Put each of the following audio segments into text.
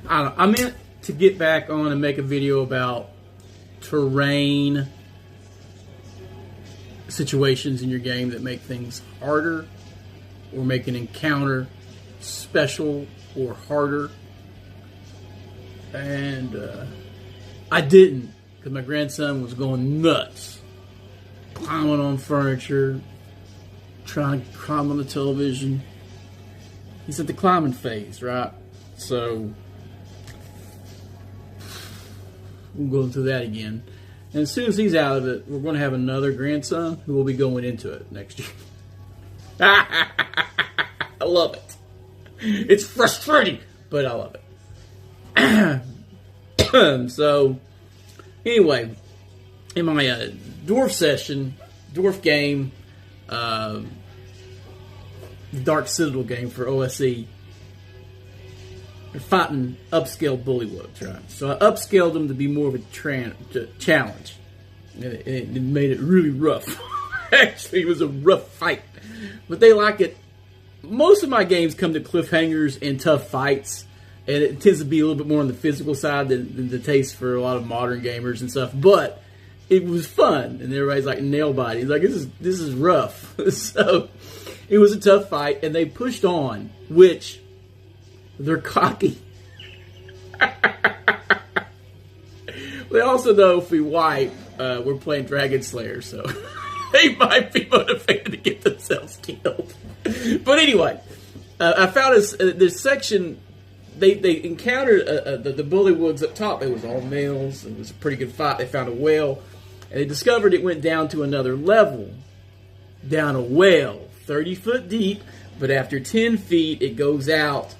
I don't know. I meant to get back on and make a video about terrain situations in your game that make things harder or make an encounter special or harder. And I didn't, because my grandson was going nuts, climbing on furniture, trying to climb on the television. He's at the climbing phase, right? So we'll go into that again. And as soon as he's out of it, we're going to have another grandson who will be going into it next year. I love it. It's frustrating, but I love it. So, anyway, in my dwarf session, dwarf game, Dark Citadel game for OSE, they're fighting upscaled bullywugs, right? So I upscaled them to be more of a challenge. And it made it really rough. Actually, it was a rough fight. But they like it. Most of my games come to cliffhangers and tough fights. And it tends to be a little bit more on the physical side than the taste for a lot of modern gamers and stuff. But it was fun. And everybody's like nail biting. Like, this is rough. So it was a tough fight. And they pushed on, which they're cocky. They also know if we wipe, we're playing Dragon Slayer. So they might be motivated to get themselves killed. But anyway, I found this section. They encountered the bullywugs up top. It was all males. It was a pretty good fight. They found a whale, and they discovered it went down to another level, down a well, 30 foot deep. But after 10 feet, it goes out,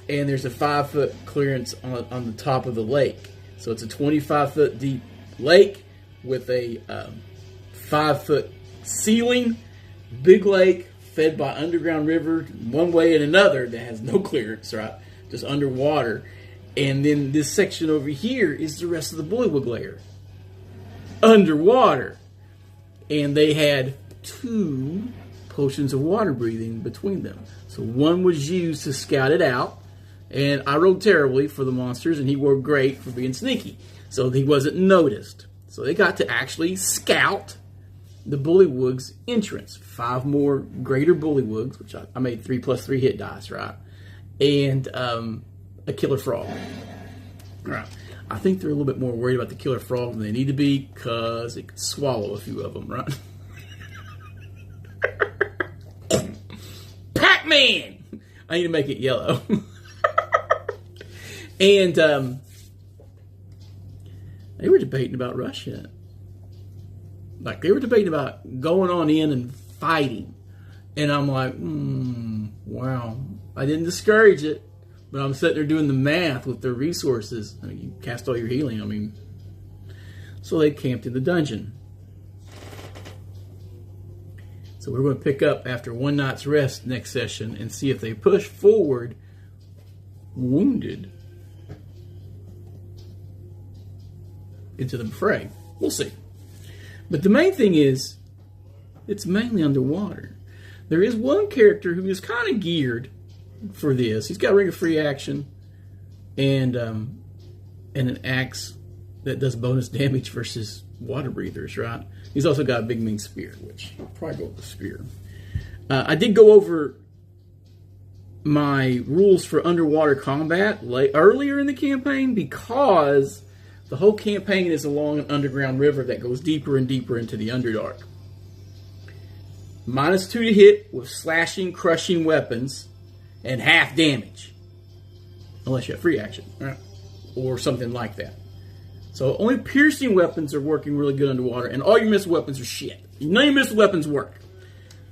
and there's a 5-foot clearance on the top of the lake. So it's a 25-foot deep lake with a 5-foot ceiling, big lake fed by underground river one way and another that has no clearance, right? Just underwater. And then this section over here is the rest of the bullywug layer. Underwater. And they had 2 potions of water breathing between them. So one was used to scout it out. And I rolled terribly for the monsters, and he rolled great for being sneaky. So he wasn't noticed. So they got to actually scout the bullywug's entrance. 5 more greater bullywugs, which I made 3+3 hit dice, right? And a killer frog. Right. I think they're a little bit more worried about the killer frog than they need to be, because it could swallow a few of them, right? Pac-Man! I need to make it yellow. And they were debating about Russia. Like, they were debating about going on in and fighting. And I'm like, wow. I didn't discourage it, but I'm sitting there doing the math with their resources. I mean, you cast all your healing. I mean, so they camped in the dungeon. So we're going to pick up after one night's rest next session and see if they push forward wounded into the fray. We'll see. But the main thing is, it's mainly underwater. There is one character who is kind of geared for this. He's got Ring of Free Action and an axe that does bonus damage versus water breathers, right? He's also got a big mean spear, which I'll probably go with the spear. I did go over my rules for underwater combat earlier in the campaign, because the whole campaign is along an underground river that goes deeper and deeper into the Underdark. -2 to hit with slashing, crushing weapons, and half damage. Unless you have free action, right? Or something like that. So only piercing weapons are working really good underwater, and all your missile weapons are shit. None of your missile weapons work.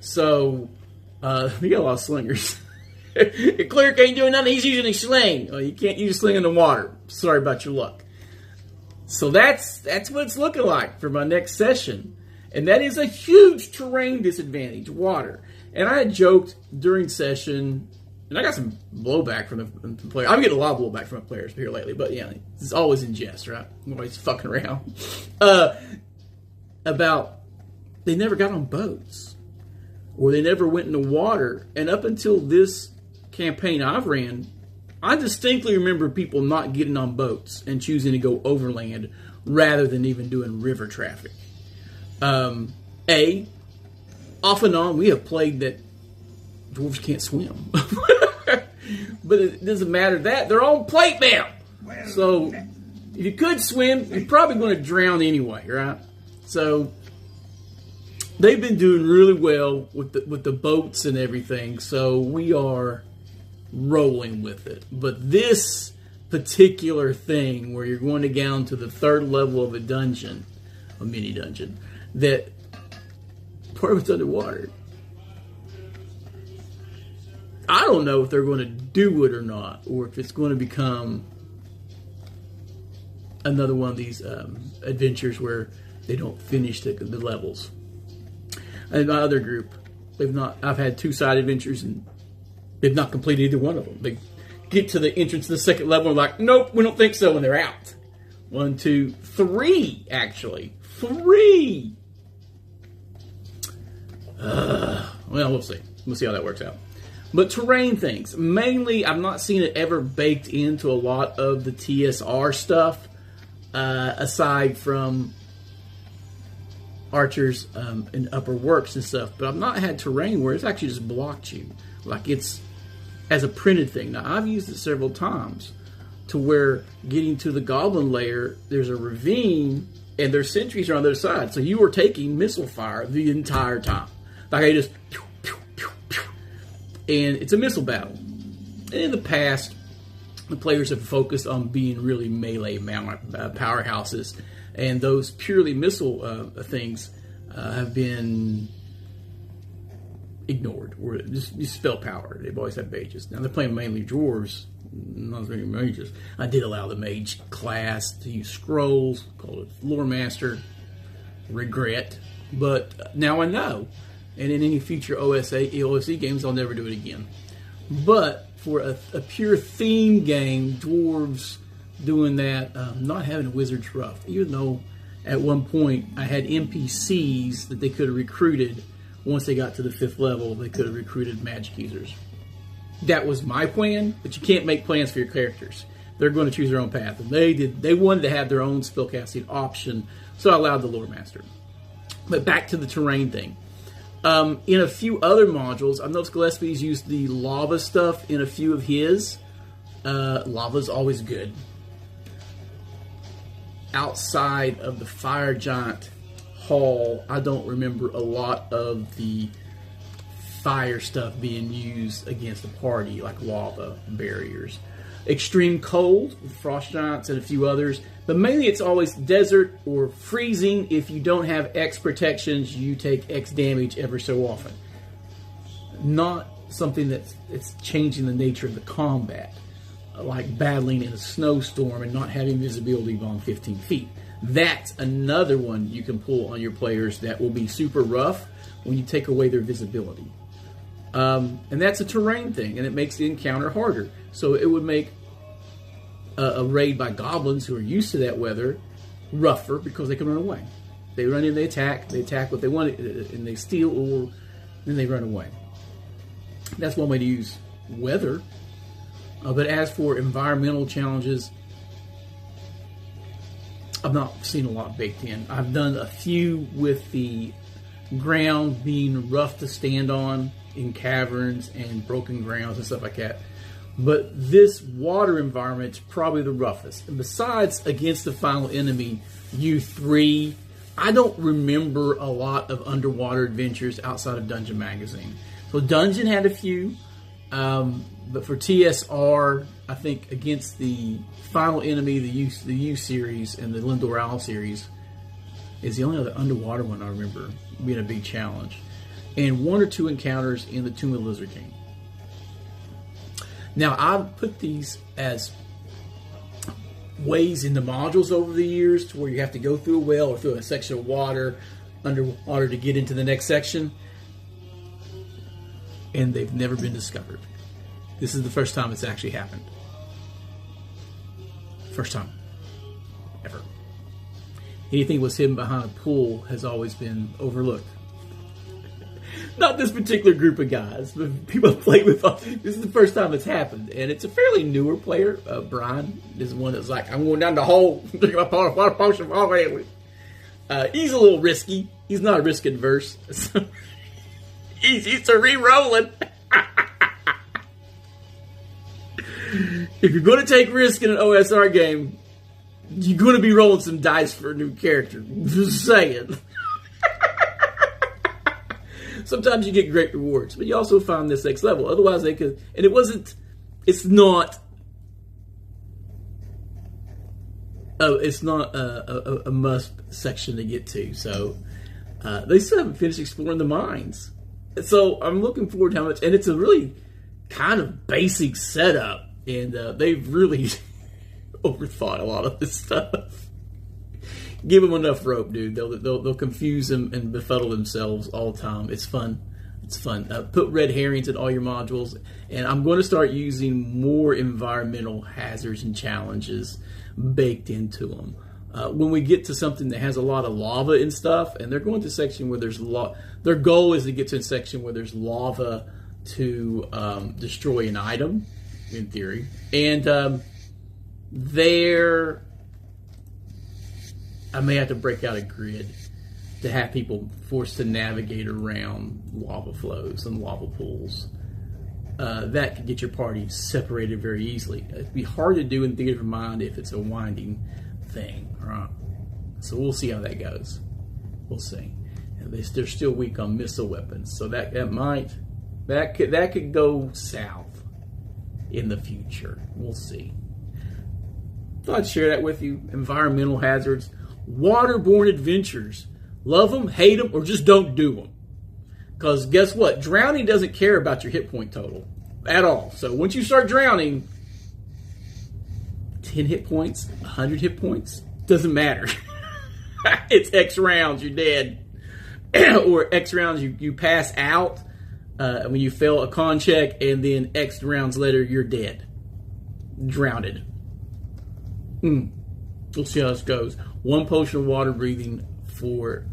So, you got a lot of slingers. The cleric ain't doing nothing, he's using a sling. Oh, you can't use a sling in the water. Sorry about your luck. So that's what it's looking like for my next session. And that is a huge terrain disadvantage, water. And I had joked during session, and I got some blowback from the player. I'm getting a lot of blowback from the players here lately, but yeah, it's always in jest, right? I'm always fucking around. About they never got on boats, or they never went in the water. And up until this campaign I've ran, I distinctly remember people not getting on boats and choosing to go overland rather than even doing river traffic. Off and on, we have played that dwarves can't swim. But it doesn't matter that. They're on plate now. So if you could swim, you're probably going to drown anyway, right? So they've been doing really well with the boats and everything. So we are rolling with it. But this particular thing where you're going to get down to the third level of a dungeon, a mini dungeon, that part of it's underwater. I don't know if they're going to do it or not, or if it's going to become another one of these adventures where they don't finish the levels. And my other group, I've had 2 side adventures and they've not completed either one of them. They get to the entrance to the second level and like, nope, we don't think so, and they're out. 1, 2, 3, actually. 3! Well, we'll see. We'll see how that works out. But terrain things. Mainly, I've not seen it ever baked into a lot of the TSR stuff, aside from archers and upper works and stuff. But I've not had terrain where it's actually just blocked you. Like it's as a printed thing. Now, I've used it several times to where getting to the goblin lair, there's a ravine and their sentries are on the other side. So you were taking missile fire the entire time. Like I just... And it's a missile battle. And in the past, the players have focused on being really melee powerhouses. And those purely missile things have been ignored. Or just spell power. They've always had mages. Now they're playing mainly dwarves. Not very mages. I did allow the mage class to use scrolls. Called it Lore Master. Regret. But now I know. And in any future OSE games, I'll never do it again. But for a pure theme game, dwarves doing that, not having a wizard's rough. Even though at one point I had NPCs that they could have recruited. Once they got to the 5th level, they could have recruited magic users. That was my plan, but you can't make plans for your characters. They're going to choose their own path. And they wanted to have their own spellcasting option, so I allowed the Lore Master. But back to the terrain thing. In a few other modules, I know Gillespie's used the lava stuff in a few of his. Lava's always good. Outside of the Fire Giant Hall, I don't remember a lot of the fire stuff being used against the party, like lava barriers. Extreme cold, frost giants, and a few others. But mainly it's always desert or freezing. If you don't have X protections, you take X damage ever so often. Not something that's changing the nature of the combat. Like battling in a snowstorm and not having visibility beyond 15 feet. That's another one you can pull on your players that will be super rough when you take away their visibility. And that's a terrain thing, and it makes the encounter harder. So it would make a raid by goblins who are used to that weather rougher because they can run away. They run in, they attack what they want, and they steal, or then they run away. That's one way to use weather. But as for environmental challenges, I've not seen a lot baked in. I've done a few with the ground being rough to stand on in caverns and broken grounds and stuff like that. But this water environment is probably the roughest. And besides against the final enemy, U3, I don't remember a lot of underwater adventures outside of Dungeon Magazine. So Dungeon had a few, but for TSR, I think against the final enemy, the U series and the Lindor Owl series is the only other underwater one I remember being a big challenge. And 1 or 2 encounters in the Tomb of the Lizard King. Now, I've put these as ways in the modules over the years to where you have to go through a well or through a section of water, underwater to get into the next section. And they've never been discovered. This is the first time it's actually happened. First time. Ever. Anything that was hidden behind a pool has always been overlooked. Not this particular group of guys, but people have played with. This is the first time it's happened, and it's a fairly newer player. Brian is one that's like, I'm going down the hole, drinking my water potion. He's a little risky. He's not risk adverse. He's used to re-rolling. If you're going to take risk in an OSR game, you're going to be rolling some dice for a new character. Just saying. Sometimes you get great rewards, but you also find this next level. Otherwise, they could, and it's not a must section to get to. So they still haven't finished exploring the mines. So I'm looking forward to how much, and it's a really kind of basic setup, and they've really overthought a lot of this stuff. Give them enough rope, dude. They'll confuse them and befuddle themselves all the time. It's fun. It's fun. Put red herrings in all your modules, and I'm going to start using more environmental hazards and challenges baked into them. When we get to something that has a lot of lava and stuff, and they're going to a section where there's their goal is to get to a section where there's lava to destroy an item, in theory, and I may have to break out a grid to have people forced to navigate around lava flows and lava pools. That could get your party separated very easily. It'd be hard to do in Theater of Mind if it's a winding thing, right? So we'll see how that goes. We'll see. And they're still weak on missile weapons, so that could go south in the future. We'll see. Thought I'd share that with you. Environmental hazards. Waterborne adventures. Love them, hate them, or just don't do them. Because guess what? Drowning doesn't care about your hit point total at all. So once you start drowning, 10 hit points, 100 hit points, doesn't matter. It's X rounds, you're dead. Or X rounds, you pass out when you fail a con check, and then X rounds later, you're dead. Drowned. We'll see how this goes. 1 potion of water breathing for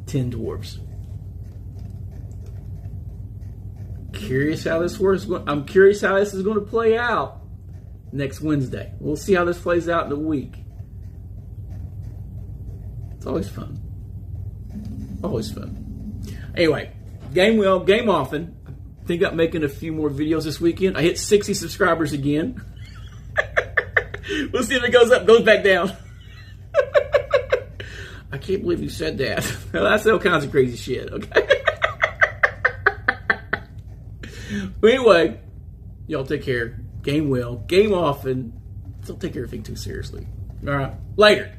10 dwarves. Curious how this works. I'm curious how this is going to play out next Wednesday. We'll see how this plays out in a week. It's always fun. Always fun. Anyway, game well, game often. I think I'm making a few more videos this weekend. I hit 60 subscribers again. We'll see if it goes up, goes back down. I can't believe you said that. I said all kinds of crazy shit, okay? But anyway, y'all take care. Game well, game often. Don't take everything too seriously. All right, later.